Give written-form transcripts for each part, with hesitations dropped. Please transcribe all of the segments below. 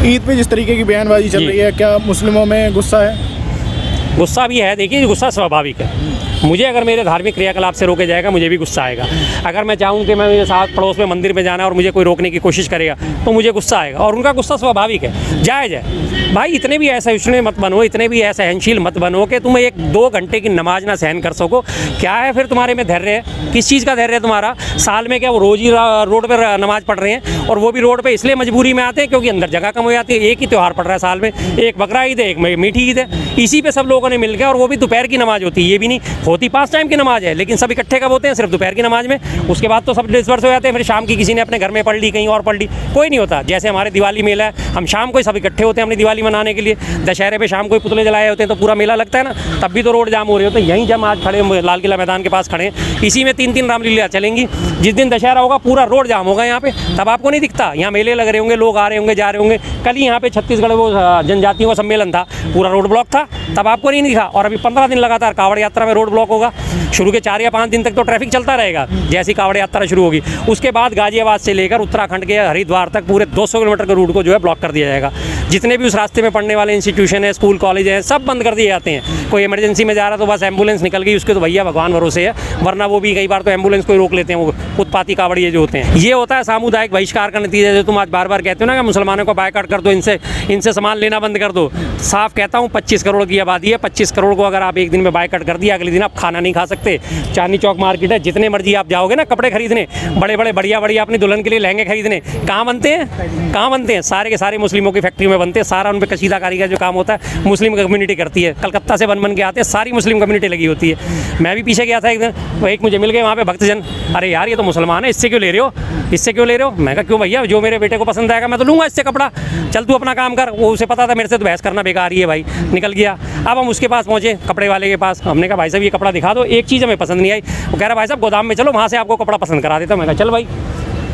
ईद पे जिस तरीके की बयानबाजी चल रही है, क्या मुस्लिमों में गुस्सा है? गुस्सा भी है। देखिए, गुस्सा स्वाभाविक है। मुझे अगर मेरे धार्मिक क्रियाकलाप से रोके जाएगा, मुझे भी गुस्सा आएगा। अगर मैं चाहूँ कि मैं मेरे साथ पड़ोस में मंदिर में जाना है और मुझे कोई रोकने की कोशिश करेगा तो मुझे गुस्सा आएगा, और उनका गुस्सा स्वाभाविक है, जायज़ है। भाई इतने भी असहिष्णु मत बनो, इतने भी असहनशील मत बनो कि तुम 1-2 घंटे की नमाज ना सहन कर सको। क्या है फिर तुम्हारे में धैर्य है? किस चीज़ का धैर्य है तुम्हारा? साल में क्या वो रोज़ ही रोड पर नमाज पढ़ रहे हैं, और वो भी रोड पर इसलिए मजबूरी में आते हैं क्योंकि अंदर जगह कम हो जाती है। एक ही त्यौहार पड़ रहा है साल में, एक बकरा ईद है, एक मीठी ईद है, इसी पे सब लोगों ने मिल गया, और वो भी दोपहर की नमाज होती है। ये भी नहीं होती 5 टाइम की नमाज है, लेकिन सब इकट्ठे कब होते हैं? सिर्फ दोपहर की नमाज में। उसके बाद तो सब डिस्पर्स हो जाते हैं। फिर शाम की किसी ने अपने घर में पढ़ ली, कहीं और पढ़ ली, कोई नहीं होता। जैसे हमारे दिवाली मेला है, हम शाम को सब इकट्ठे होते हैं अपनी दिवाली मनाने के लिए। दशहरे पे शाम को पुतले जलाए होते हैं तो पूरा मेला लगता है ना, तब भी तो रोड जाम हो रहे होते हैं। यहीं जब आज खड़े लाल किला मैदान के पास खड़े हैं, इसी में 3-3 रामलीला चलेंगी। जिस दिन दशहरा होगा पूरा रोड जाम होगा यहाँ पे, तब आपको नहीं दिखता। यहाँ मेले लग रहे होंगे, लोग आ रहे होंगे, जा रहे होंगे। कल ही यहाँ पे छत्तीसगढ़ वो जनजातियों का सम्मेलन था, पूरा रोड ब्लॉक था, तब आपको नहीं दिखा। और अभी 15 दिन लगातार कावड़ यात्रा में रोड ब्लॉक होगा। शुरू के 4 या 5 दिन तक तो ट्रैफिक चलता रहेगा, जैसी कावड़ यात्रा शुरू होगी। उसके बाद गाजियाबाद से लेकर उत्तराखंड के हरिद्वार तक पूरे 200 किलोमीटर के रूट को जो है ब्लॉक कर दिया जाएगा। जितने भी उस रास्ते में पढ़ने वाले इंस्टीट्यूशन है, स्कूल कॉलेज हैं, सब बंद कर दिए जाते हैं। कोई इमरजेंसी में जा रहा तो बस एम्बुलेंस निकल गई, उसके तो भैया भगवान भरोसे है, वरना वो भी कई बार तो एम्बुलेंस को ही रोक लेते हैं, वो उत्पाती कावड़िए जो होते हैं। ये होता है सामुदायिक बहिष्कार का नतीजा। जो तुम आज बार बार कहते हो ना कि मुसलमानों को बायकॉट कर दो, इनसे सामान लेना बंद कर दो। साफ कहता हूँ, 25 करोड़ की आबादी है। 25 करोड़ को अगर आप एक दिन में बायकॉट कर दिया, अगले दिन आप खाना नहीं खा सकते। चांदनी चौक मार्केट है, जितने मर्जी आप जाओगे ना कपड़े खरीदने, बड़े बड़े बढ़िया बढ़िया अपनी दुल्हन के लिए लहंगे खरीदने, कहाँ बनते हैं? कहाँ बनते हैं? सारे के सारे मुस्लिमों की फैक्ट्री में बनते हैं। सारा उन पर कशीदाकारी का जो काम होता है मुस्लिम कम्युनिटी करती है। कलकत्ता से बन के आते हैं, सारी मुस्लिम कम्युनिटी लगी होती है। मैं भी पीछे गया था एक दिन, वो एक मुझे मिल गए वहाँ पे भक्तजन, अरे यार ये तो मुसलमान है, इससे क्यों ले रहे हो, इससे क्यों ले रहे हो? मैं कहा क्यों भैया, जो मेरे बेटे को पसंद आएगा मैं तो लूँगा इससे कपड़ा, चल तू अपना काम कर। वो उसे पता था मेरे से तो बहस करना बेकार ही है भाई, निकल गया। अब हम उसके पास पहुँचे, कपड़े वाले के पास। हमने कहा भाई साहब ये कपड़ा दिखा दो, एक चीज़ हमें पसंद नहीं आई। वो कह रहा भाई साहब गोदाम में चलो, वहाँ से आपको कपड़ा पसंद करा देता। मैं कहा चल भाई,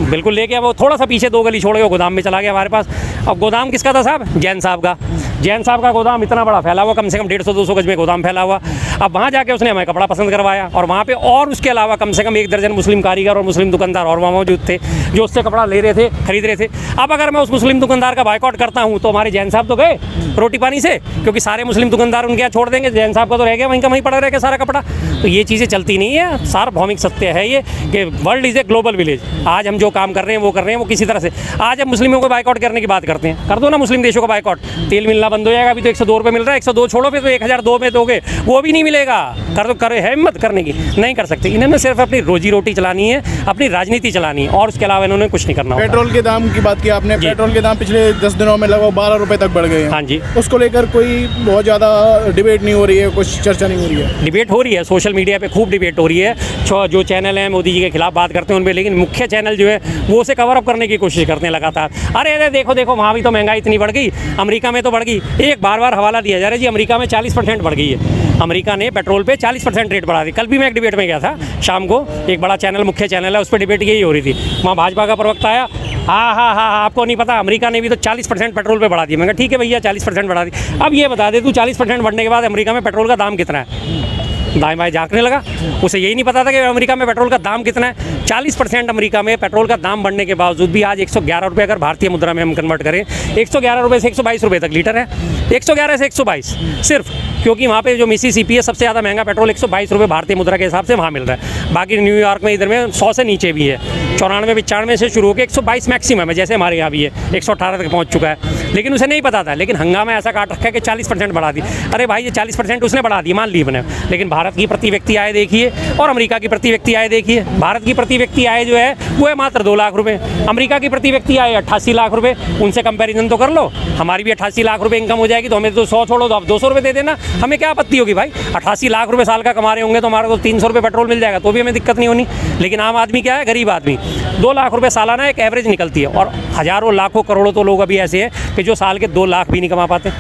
बिल्कुल ले गया। वो थोड़ा सा पीछे 2 गली छोड़ के वो गोदाम में चला गया हमारे पास। अब गोदाम किसका था साहब? जैन साहब का। जैन साहब का गोदाम इतना बड़ा फैला हुआ, कम से कम 150-200 गज में गोदाम फैला हुआ। अब वहाँ जाके उसने हमें कपड़ा पसंद करवाया, और वहाँ पे और उसके अलावा कम से कम 1 दर्जन मुस्लिम कारीगर और मुस्लिम दुकानदार और वहाँ मौजूद थे जो उससे कपड़ा ले रहे थे, खरीद रहे थे। अब अगर मैं उस मुस्लिम दुकानदार का बायकॉट करता हूँ तो हमारे जैन साहब तो गए रोटी पानी से, क्योंकि सारे मुस्लिम दुकानदार उनके यहाँ छोड़ देंगे, जैन साहब का तो रह गया वहीं का वहीं पड़ा रहेगा सारा कपड़ा। तो ये चीज़ें चलती नहीं है। सार्वभौमिक सत्य है ये कि world is a global village. आज हम जो काम कर रहे हैं वो कर रहे हैं, वो किसी तरह से। आज हम मुस्लिमों को बायकॉट करने की बात करते हैं, कर दो ना मुस्लिम देशों का बायकॉट, तेल मिलना बंद हो जाएगा। अभी तो 102 रुपये मिल रहा है, 102 छोड़ो, फिर तो 1002 में दोगे, वो भी नहीं मिलेगा। कर दो, करे है हिम्मत करने की, नहीं कर सकते। इन्होंने सिर्फ अपनी रोजी रोटी चलानी है, अपनी राजनीति चलानी है, और उसके अलावा इन्होंने कुछ नहीं करना। पेट्रोल के दाम की बात की आपने, पेट्रोल के दाम पिछले 10 दिनों में लगभग 12 रुपये तक बढ़ गए हैं। हाँ जी। उसको लेकर कोई बहुत ज़्यादा डिबेट नहीं हो रही है, कुछ चर्चा नहीं हो रही है? डिबेट हो रही है, सोशल मीडिया पे खूब डिबेट हो रही है। जो चैनल हैं मोदी जी के खिलाफ बात करते हैं उन पर, लेकिन मुख्य चैनल जो है वो उसे कवर अप करने की कोशिश करते हैं लगातार। अरे देखो देखो, वहाँ भी तो महंगाई इतनी बढ़ गई, अमेरिका में तो बढ़ गई। एक बार हवाला दिया जा रहा है जी, अमेरिका में 40% बढ़ गई है। अमेरिका ने पेट्रोल पे 40% रेट बढ़ा दी। कल भी मैं एक डिबेट में गया था शाम को, एक बड़ा चैनल, मुख्य चैनल है, उस पर डिबेट यही हो रही थी। वहाँ भाजपा का प्रवक्ता आया, हाँ आपको नहीं पता अमेरिका ने भी तो 40% पेट्रोल पे बढ़ा दी। मैं कहा ठीक है भैया 40% बढ़ा दी, अब ये बता दे तू 40% बढ़ने के बाद अमेरिका में पेट्रोल का दाम कितना है? दाएं बाएं झाँकने लगा, उसे यही नहीं पता था कि अमेरिका में पेट्रोल का दाम कितना है। 40% अमेरिका में पेट्रोल का दाम बढ़ने के बावजूद भी आज 111 रुपये, अगर भारतीय मुद्रा में हम कन्वर्ट करें, 111 रुपये से 122 रुपये तक लीटर है। 111 से 122 सिर्फ, क्योंकि वहाँ पे जो मिसिसिपी है सबसे ज़्यादा महंगा पेट्रोल 122 रुपये भारतीय मुद्रा के हिसाब से वहाँ मिल रहा है। बाकी न्यूयॉर्क में इधर में 100 से नीचे भी है, 94-95 से शुरू होकर 122 मैक्सिमम है, जैसे हमारे यहाँ भी है, 118 तक पहुँच चुका है। लेकिन उसे नहीं पता था, लेकिन हंगामा ऐसा काट रखा है कि 40% बढ़ा दी। अरे भाई ये 40% उसने बढ़ा दी, मान ली मैंने, लेकिन भारत की प्रति व्यक्ति आय देखिए और अमेरिका की प्रति व्यक्ति आय देखिए। भारत की प्रति व्यक्ति आय जो है वो है मात्र 2 लाख रुपये, अमेरिका की प्रति व्यक्ति आय 88 लाख रुपये। उनसे कंपैरिजन तो कर लो, हमारी भी 88 लाख रुपये इनकम हो जाएगी, तो हमें तो 100 छोड़ो तो आप 200 रुपये दे देना, हमें क्या आपत्ति होगी भाई? 88 लाख रुपये साल का कमा रहे होंगे तो हमारा तो 300 रुपये पेट्रोल मिल जाएगा, तो भी हमें दिक्कत नहीं होनी। लेकिन आम आदमी क्या है, गरीब आदमी, 2 लाख रुपये सालाना एक एवरेज निकलती है, और हज़ारों लाखों करोड़ों तो लोग अभी ऐसे हैं कि जो साल के 2 लाख भी नहीं कमा पाते।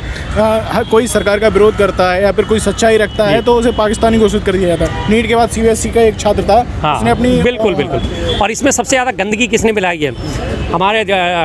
कोई सरकार का विरोध करता है या फिर कोई सच्चाई रखता है तो उसे पाकिस्तानी घोषित कर दिया जाता है। नीट के बाद सीबीएसई का एक छात्र था, उसने अपनी बिल्कुल बिल्कुल। और इसमें सबसे ज़्यादा गंदगी किसने मिलाई है? हमारे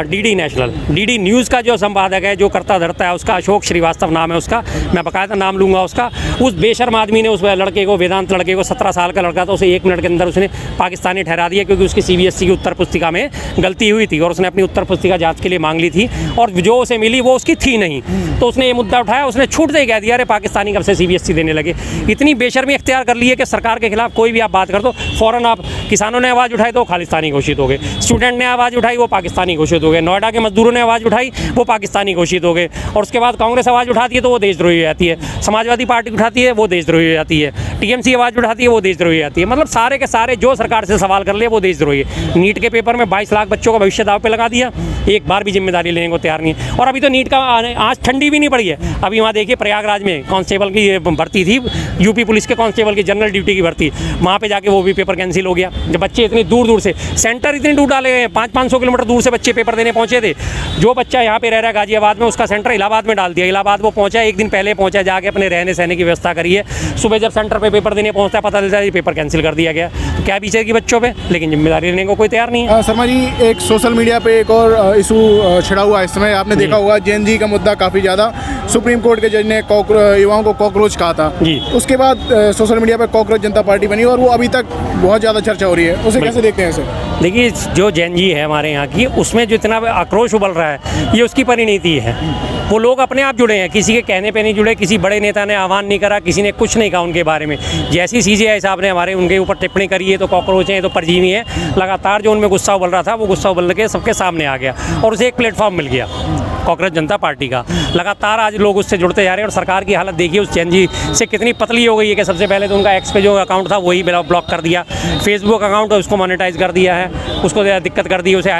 डीडी नेशनल, डीडी न्यूज़ का जो संपादक है, जो करता धरता है, उसका अशोक श्रीवास्तव नाम है उसका, मैं बाकायदा नाम लूँगा उसका। उस बेशर्म आदमी ने उस लड़के को, वेदांत लड़के को, 17 साल का लड़का था, उसे 1 मिनट के अंदर उसने पाकिस्तानी ठहरा दिया, क्योंकि उसकी सीबीएसई की उत्तर पुस्तिका में गलती हुई थी और उसने अपनी उत्तर पुस्तिका जांच के लिए मांग ली थी और जो उसे मिली वो उसकी थी नहीं। तो उसने ये मुद्दा उठाया, उसने छूटते ही कह दिया अरे पाकिस्तानी कब से सीबीएसई देने लगे। इतनी बेशर्मी इख्तियार कर ली है कि सरकार के खिलाफ कोई भी आप बात कर दो, फ़ौरन आप, किसानों ने आवाज़ उठाई तो खालिस्तानी घोषित हो गए, स्टूडेंट ने आवाज़ उठाई वो पाकिस्तानी घोषित हो गए, नोएडा के मजदूरों ने आवाज़ उठाई वो पाकिस्तानी घोषित हो गए, और उसके बाद कांग्रेस आवाज़ उठाती है तो वो देशद्रोही हो जाती है, समाजवादी पार्टी उठाती है वो देशद्रोही हो जाती है, टीएमसी आवाज़ उठाती है वो देशद्रोही हो जाती है। मतलब सारे के सारे जो सरकार से सवाल कर ले वो देशद्रोही है। नीट के पेपर में 22 लाख बच्चों का भविष्य दाव पे लगा दिया, एक बार भी जिम्मेदारी लेने को तैयार नहीं है। और अभी तो नीट का आज ठंडी भी नहीं पड़ी है। अभी वहाँ देखिए प्रयागराज में कांस्टेबल की भर्ती थी, यूपी पुलिस के कांस्टेबल की जनरल ड्यूटी की भर्ती, वहाँ पे जाके वो भी पेपर कैंसिल हो गया। जब बच्चे इतनी दूर दूर से, सेंटर इतनी दूर डाले गए, 500-500 किलोमीटर दूर से बच्चे पेपर देने पहुँचे थे। जो बच्चा यहाँ पे रह रहा है गाजियाबाद में, उसका सेंटर इलाहाबाद में डाल दिया। इलाहाबाद वो पहुँचा, एक दिन पहले पहुँचा, जाके अपने रहने सहने की व्यवस्था करी है। सुबह जब सेंटर पर पेपर देने पहुँचता है पता चलता है पेपर कैंसिल कर दिया गया। तो क्या बीचेगी बच्चों पर, लेकिन जिम्मेदारी लेने को कोई तैयार नहीं है। शर्मा जी, एक सोशल मीडिया पे एक और इशू छिड़ा हुआ है इस समय, आपने देखा होगा जेएनजी का मुद्दा काफ़ी ज़्यादा, सुप्रीम कोर्ट के जज ने युवाओं को कॉकरोच कहा था जी। उसके बाद सोशल मीडिया पे कॉकरोच जनता पार्टी बनी और वो अभी तक बहुत ज़्यादा चर्चा हो रही है, उसे कैसे देखते हैं इसे? देखिए, जो जेएनजी है हमारे यहाँ की, उसमें जो इतना आक्रोश उबल रहा है ये उसकी परिणति है। वो लोग अपने आप जुड़े हैं, किसी के कहने पे नहीं जुड़े, किसी बड़े नेता ने आह्वान नहीं करा, किसी ने कुछ नहीं कहा उनके बारे में। जैसी सीजेआई साहब ने हमारे उनके ऊपर टिप्पणी करी है तो कॉकरोच हैं, तो परजीवी हैं, लगातार जो उनमें गुस्सा उबल रहा था वो गुस्सा उबल के सबके सामने आ गया और उसे एक प्लेटफॉर्म मिल गया कांग्रेस जनता पार्टी का। लगातार आज लोग उससे जुड़ते जा रहे हैं और सरकार की हालत देखिए उस जेएनजी से कितनी पतली हो गई है कि सबसे पहले तो उनका एक्स पे जो अकाउंट था वही ब्लॉक कर दिया, फेसबुक अकाउंट उसको मोनेटाइज कर दिया है, उसको दिक्कत कर दी, उसे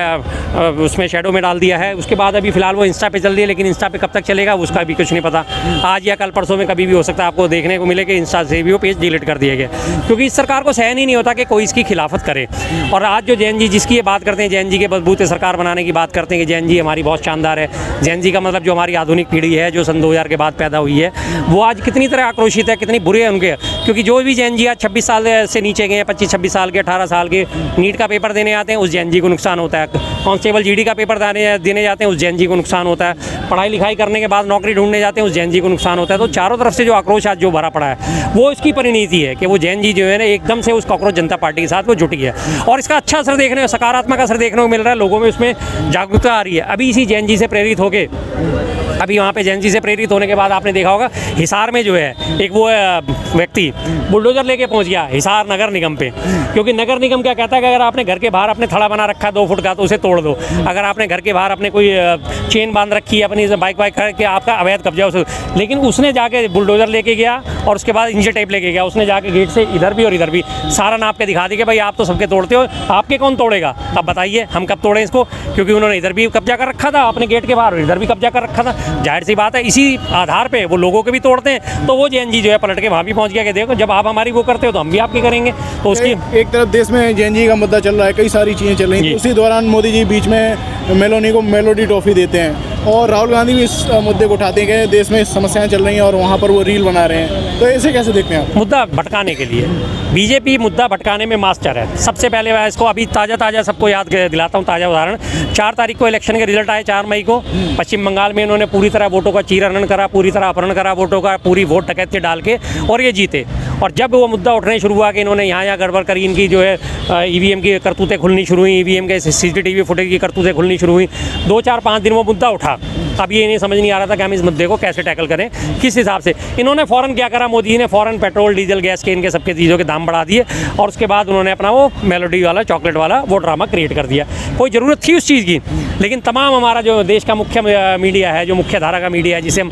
उसमें शेडो में डाल दिया है। उसके बाद अभी फिलहाल वो इंस्टा पे चल रही है, लेकिन इंस्टा पे कब तक चलेगा उसका भी कुछ नहीं पता। आज या कल परसों में कभी भी हो सकता है आपको देखने को मिले कि इंस्टा से भी वो पेज डिलीट कर दिया गया, क्योंकि इस सरकार को सहन ही नहीं होता कि कोई इसकी खिलाफत करे। और आज जो जेएनजी जिसकी ये बात करते हैं, जेएनजी के बलबूते सरकार बनाने की बात करते हैं कि जेएनजी हमारी बहुत शानदार है, जेएनजी का मतलब जो हमारी आधुनिक पीढ़ी है जो सन 2000 के बाद पैदा हुई है, वो आज कितनी तरह आक्रोशित है, कितनी बुरे हैं उनके। क्योंकि जो भी जेएनजी आज 26 साल से नीचे गए हैं, 25-26 साल के, 18 साल के, नीट का पेपर देने आते हैं उस जेएनजी को नुकसान होता है। कांस्टेबल जीडी का पेपर देने जाते हैं उस जेएनजी को नुकसान होता है। पढ़ाई लिखाई करने के बाद नौकरी ढूंढने जाते हैं उस जेएनजी को नुकसान होता है। तो चारों तरफ से जो आक्रोश आज जो भरा पड़ा है वो इसकी परिणति है कि वो जेएनजी जो है ना एकदम से उस कांग्रेस जनता पार्टी के साथ वो जुटी है और इसका अच्छा असर देखने, सकारात्मक असर देखने को मिल रहा है। लोगों में उसमें जागरूकता आ रही है। अभी इसी जेएनजी से प्रेरित होकर, अभी वहाँ पे जेएनजी से प्रेरित होने के बाद आपने देखा होगा हिसार में जो है एक वो व्यक्ति बुलडोजर लेके पहुँच गया हिसार नगर निगम पे, क्योंकि नगर निगम क्या कहता है कि अगर आपने घर के बाहर अपने थड़ा बना रखा है 2 फुट का तो उसे तोड़ दो। अगर आपने घर के बाहर अपने कोई चेन बांध रखी है अपनी बाइक करके, आपका अवैध कब्जा उसे, लेकिन उसने जाके बुलडोजर लेके गया और उसके बाद इंजर टेप लेके गया। उसने जाके गेट से इधर भी और इधर भी सारा नाप के दिखा दी कि भाई आप तो सबके तोड़ते हो, आपके कौन तोड़ेगा? अब बताइए हम कब तोड़ें इसको, क्योंकि उन्होंने इधर भी कब्जा कर रखा था अपने गेट के बाहर और इधर भी कब्जा कर रखा था। जाहिर सी बात है इसी आधार पे वो लोगों के भी तोड़ते हैं। तो वो जेएनजी जो है पलट के वहाँ भी पहुँच गया कि देखो जब आप हमारी वो करते हो तो हम भी आपकी करेंगे। तो उसकी एक तरफ देश में जेएनजी का मुद्दा चल रहा है, कई सारी चीज़ें चल रही हैं, उसी दौरान मोदी जी बीच में मेलोनी को मेलोडी ट्रॉफी देते हैं और राहुल गांधी भी इस मुद्दे को उठाते हैं कि देश में समस्याएं चल रही हैं और वहाँ पर वो रील बना रहे हैं। तो ऐसे कैसे देखते हैं आप? मुद्दा भटकाने के लिए बीजेपी मुद्दा भटकाने में मास्टर है। सबसे पहले मैं इसको अभी ताज़ा सबको याद दिलाता हूँ। ताज़ा उदाहरण, 4 तारीख को इलेक्शन के रिजल्ट आए, 4 मई को पश्चिम बंगाल में इन्होंने पूरी तरह वोटों का चीरहरण करा, पूरी तरह अपहरण करा वोटों का, पूरी वोट डकैती डाल के और ये जीते। और जब वो मुद्दा उठने शुरू हुआ कि इन्होंने यहाँ गड़बड़ करी, इनकी जो है ईवीएम की करतूतें खुलनी शुरू हुई, ईवीएम के सीसीटीवी फुटेज की करतूतें खुलनी शुरू हुई, 2-4-5 दिन वो मुद्दा उठा। अब ये नहीं समझ नहीं आ रहा था कि हम इस मुद्दे को कैसे टैकल करें, किस हिसाब से। इन्होंने फ़ौरन क्या करा, मोदी जी ने फ़ौरन पेट्रोल डीजल गैस के इनके सबके चीज़ों के दाम बढ़ा दिए और उसके बाद उन्होंने अपना वो मेलोडी वाला चॉकलेट वाला वो ड्रामा क्रिएट कर दिया। कोई ज़रूरत थी उस चीज़ की, लेकिन तमाम हमारा जो देश का मुख्य मीडिया है, जो मुख्य धारा का मीडिया है, जिसे हम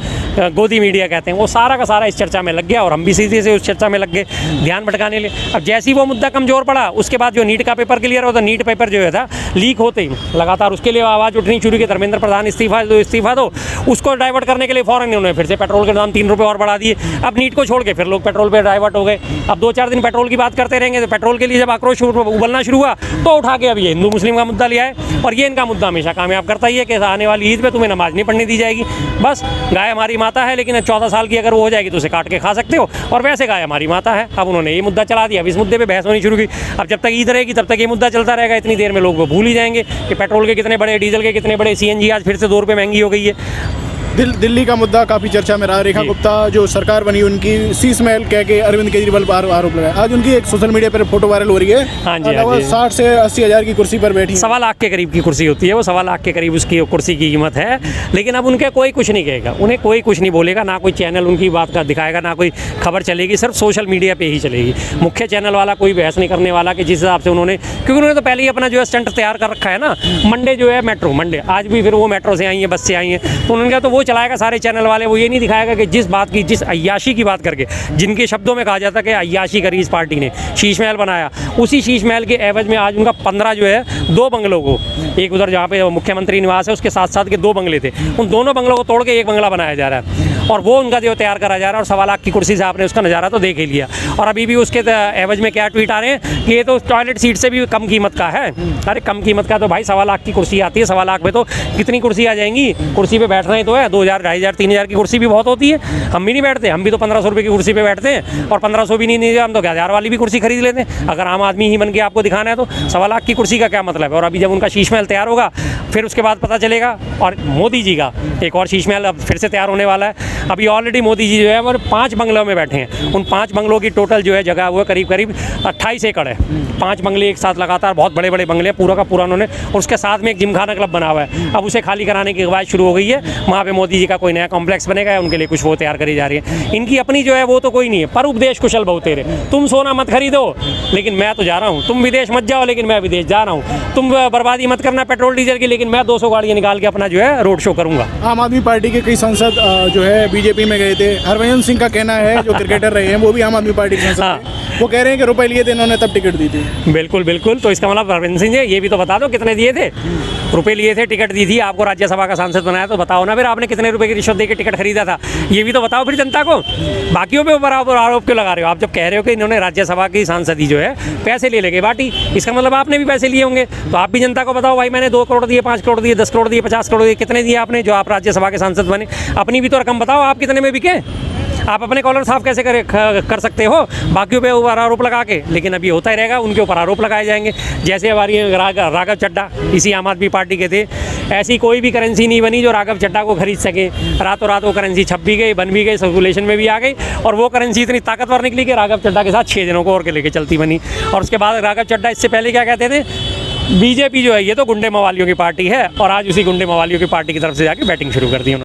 गोदी मीडिया कहते हैं, वो सारा का सारा इस चर्चा में लग गया और हम भी सीधे से उस चर्चा में लग गए ध्यान भटकाने लिए। अब जैसे ही वो मुद्दा कमज़ोर पड़ा उसके बाद जो नीट का पेपर क्लियर होता, नीट पेपर जो है था लीक होते ही लगातार उसके लिए आवाज़ उठनी शुरू की। धर्मेंद्र प्रधान इस्तीफा दो, इस्तीफा दो, उसको डाइवर्ट करने के लिए फ़ौरन उन्होंने फिर से पेट्रोल के दाम 3 रुपये और बढ़ा दिए। अब नीट को छोड़ के फिर लोग पेट्रोल पे डाइवर्ट हो गए। अब 2-4 दिन पेट्रोल की बात करते रहेंगे, तो पेट्रोल के लिए जब आक्रोश उबलना शुरू हुआ तो उठा के अब ये हिंदू मुस्लिम का मुद्दा लिया है। और ये इनका मुद्दा हमेशा कामयाब करता ही है कि आने वाली ईद पे तुम्हें नमाज नहीं पढ़ने दी जाएगी। बस गाय हमारी माता है, लेकिन 14 साल की अगर वो हो जाएगी तो उसे काट के खा सकते हो, और वैसे गाय हमारी माता है। अब उन्होंने ये मुद्दा चला दिया, अब इस मुद्दे पे बहस होनी शुरू की। अब जब तक ईद रहेगी तब तक ये मुद्दा चलता रहेगा। इतनी देर में लोग वो भूल ही जाएंगे कि पेट्रोल के कितने बड़े, डीजल के कितने बड़े, सीएनजी आज फिर से 2 रुपये महंगी हो गई है। दिल्ली का मुद्दा काफ़ी चर्चा में रहा। रेखा जी। गुप्ता जो सरकार बनी उनकी शीश महल कह के अरविंद केजरीवाल पर आरोप लगाया। आज उनकी एक सोशल मीडिया पर फोटो वायरल हो रही है। हाँ जी, हाँ लगभग जी। 60 से 80 हज़ार की कुर्सी पर बैठी हैं। 1.25 लाख के करीब की कुर्सी होती है वो, 1.25 लाख के करीब उसकी कुर्सी की कीमत है। लेकिन अब उनके कोई कुछ नहीं कहेगा, उन्हें कोई कुछ नहीं बोलेगा, ना कोई चैनल उनकी बात का दिखाएगा, ना कोई खबर चलेगी, सिर्फ सोशल मीडिया पे ही चलेगी। मुख्य चैनल वाला कोई बहस नहीं करने वाला कि जिस हिसाब से उन्होंने, क्योंकि उन्होंने तो पहले ही अपना जो है स्टंट तैयार कर रखा है ना। मंडे जो है मेट्रो, मंडे आज भी फिर वो मेट्रो से आई है, बस से आई है, तो उन्होंने कहा तो वो चलाएगा सारे चैनल वाले। वो ये नहीं दिखाएगा कि जिस बात की, जिस अय्याशी की बात करके, जिनके शब्दों में कहा जाता है कि अय्याशी करी इस पार्टी ने, शीश महल बनाया, उसी शीश महल के एवज में आज उनका 15 जो है 2 बंगलों को, एक उधर जहाँ पे मुख्यमंत्री निवास है उसके साथ साथ के 2 बंगले थे, उन दोनों बंगलों को तोड़ के एक बंगला बनाया जा रहा है, और वो उनका जो तैयार करा जा रहा है। और 1.25 लाख की कुर्सी से आपने उसका नज़ारा तो देख ही लिया। और अभी भी उसके एवज में क्या ट्वीट आ रहे हैं कि ये तो टॉयलेट सीट से भी कम कीमत का है। अरे कम कीमत का तो भाई 1.25 लाख की कुर्सी आती है। 1.25 लाख में तो कितनी कुर्सी आ जाएंगी? कुर्सी पे बैठना ही तो है। 2000, 2500, 3000 की कुर्सी भी बहुत होती है। हम भी नहीं बैठते, हम भी तो 1500 रुपये की कुर्सी पे बैठते हैं, और 1500 भी नहीं, हम तो 1000 वाली भी कुर्सी खरीद लेते हैं। अगर आम आदमी ही बन के आपको दिखाना है तो 1.25 लाख की कुर्सी का क्या मतलब है? और अभी जब उनका शीश महल तैयार होगा फिर उसके बाद पता चलेगा। और मोदी जी का एक और शीश महल अब फिर से तैयार होने वाला है। अभी ऑलरेडी मोदी जी जो है वो 5 बंगलों में बैठे हैं। उन 5 बंगलों की टोटल जो है जगह वो करीब 28 एकड़ है। 5 बंगले एक साथ लगातार, बहुत बड़े बड़े बंगले, पूरा का पूरा उन्होंने, और उसके साथ में एक जिमखाना क्लब बना हुआ है। अब उसे खाली कराने की कवायद शुरू हो गई है। वहाँ पे मोदी जी का कोई नया कॉम्प्लेक्स बनेगा, उनके लिए कुछ वो तैयार करी जा रही है। इनकी अपनी जो है वो तो कोई नहीं है, पर उपदेश कुशल बहुत तेरे। तुम सोना मत खरीदो लेकिन मैं तो जा रहा हूँ, तुम विदेश मत जाओ लेकिन मैं विदेश जा रहा हूँ, तुम बर्बादी मत करना पेट्रोल डीजल की, लेकिन मैं 200 गाड़ियाँ निकाल के अपना जो है रोड शो करूँगा। आम आदमी पार्टी के कई सांसद जो है बीजेपी में गए थे। हरभजन सिंह का कहना है, जो क्रिकेटर रहे हैं, वो भी आम आदमी पार्टी के सांसद थे। वो कह रहे हैं कि रुपए लिए थे इन्होंने तब टिकट दी थी। बिल्कुल बिल्कुल, तो इसका मतलब हरभजन सिंह जी ये भी तो बता दो कितने दिए थे, रुपए लिए थे, टिकट दी थी, आपको राज्यसभा का सांसद बनाया, तो बताओ ना फिर आपने कितने रुपए की रिश्वत देकर टिकट खरीदा था, ये भी तो बताओ फिर जनता को। बाकियों पे बराबर आरोप क्यों लगा रहे हो? आप जब कह रहे हो कि इन्होंने राज्यसभा की सांसदी जो है पैसे ले लेके बांटी, इसका मतलब आपने भी पैसे लिए होंगे। तो आप भी जनता को बताओ भाई मैंने 2 करोड़ दिए, 5 करोड़ दिए, 10 करोड़ दिए, 50 करोड़ दिए, कितने दिए आपने जो आप राज्यसभा के सांसद बने? अपनी भी तो रकम बताओ, आप कितने में बिके? आप अपने कॉलर साफ कैसे कर सकते हो बाकियों पे ऊपर आरोप लगा के? लेकिन अभी होता ही रहेगा, उनके ऊपर आरोप लगाए जाएंगे। जैसे हमारी राघव चड्ढा इसी आम आदमी पार्टी के थे, ऐसी कोई भी करेंसी नहीं बनी जो राघव चड्ढा को खरीद सके। रातों रात वो करेंसी छप भी गई, बन भी गई, सर्कुलेशन में भी आ गई, और वो करेंसी इतनी ताकतवर निकली कि राघव चड्ढा के साथ 6 जनों को और के लेके चलती बनी। और उसके बाद राघव चड्ढा इससे पहले क्या कहते थे, बीजेपी जो है ये तो गुंडे मवालियों की पार्टी है, और आज उसी गुंडे मवालियों की पार्टी की तरफ से जाके बैटिंग शुरू कर दी उन्होंने।